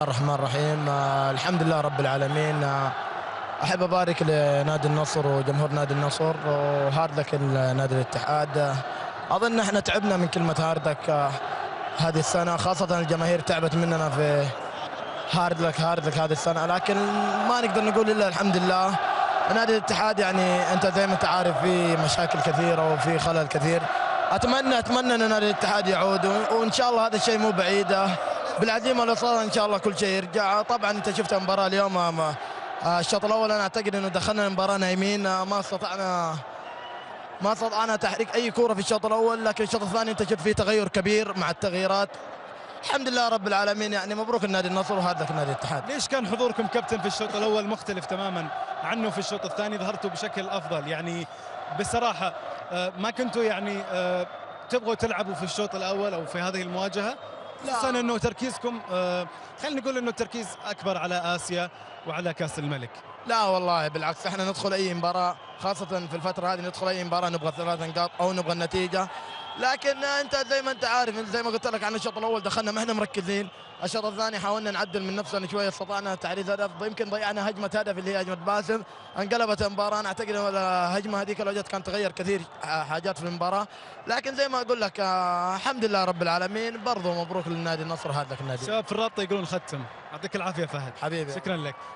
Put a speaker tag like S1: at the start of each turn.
S1: الرحمن الرحيم. الحمد لله رب العالمين. احب ابارك لنادي النصر وجمهور نادي النصر وهارد لك نادي الاتحاد. اظن احنا تعبنا من كلمه هارد لك هذه السنه، خاصه الجماهير تعبت مننا في هارد لك هذه السنه، لكن ما نقدر نقول الا الحمد لله. نادي الاتحاد يعني انت زي ما انت عارف في مشاكل كثيره وفي خلل كثير. اتمنى ان نادي الاتحاد يعود، وان شاء الله هذا الشيء مو بعيد. بالعزيمه والاصرار ان شاء الله كل شيء يرجع. طبعا انت شفت المباراه اليوم، الشوط الاول انا اعتقد انه دخلنا المباراه نايمين، ما استطعنا تحريك اي كوره في الشوط الاول، لكن الشوط الثاني انت شفت فيه تغير كبير مع التغييرات. الحمد لله رب العالمين، يعني مبروك النادي النصر وهارد لك نادي الاتحاد.
S2: ليش كان حضوركم كابتن في الشوط الاول مختلف تماما عنه في الشوط الثاني؟ ظهرتوا بشكل افضل يعني بصراحه. ما كنتوا يعني تبغوا تلعبوا في الشوط الاول او في هذه المواجهه، خصوصا انه تركيزكم خلينا نقول انه التركيز اكبر على اسيا وعلى كاس الملك.
S1: لا والله بالعكس، احنا ندخل اي مباراه، خاصه في الفتره هذه ندخل اي مباراه نبغى 3 نقاط او نبغى النتيجه. لكن انت زي ما انت عارف، زي ما قلت لك عن الشوط الاول دخلنا ما احنا مركزين. الشوط الثاني حاولنا نعدل من نفسنا شويه، استطعنا تعريض هدف، يمكن ضيعنا هجمه هدف اللي هي هجمه باسم، انقلبت المباراه. انا اعتقد ان الهجمه هذيك لو جت كانت تغير كثير حاجات في المباراه. لكن زي ما اقول لك الحمد لله رب العالمين، برضو مبروك للنادي النصر هذا النادي.
S2: شباب في الرابطه يقولون ختم. يعطيك العافيه فهد،
S1: حبيبي
S2: شكرا لك.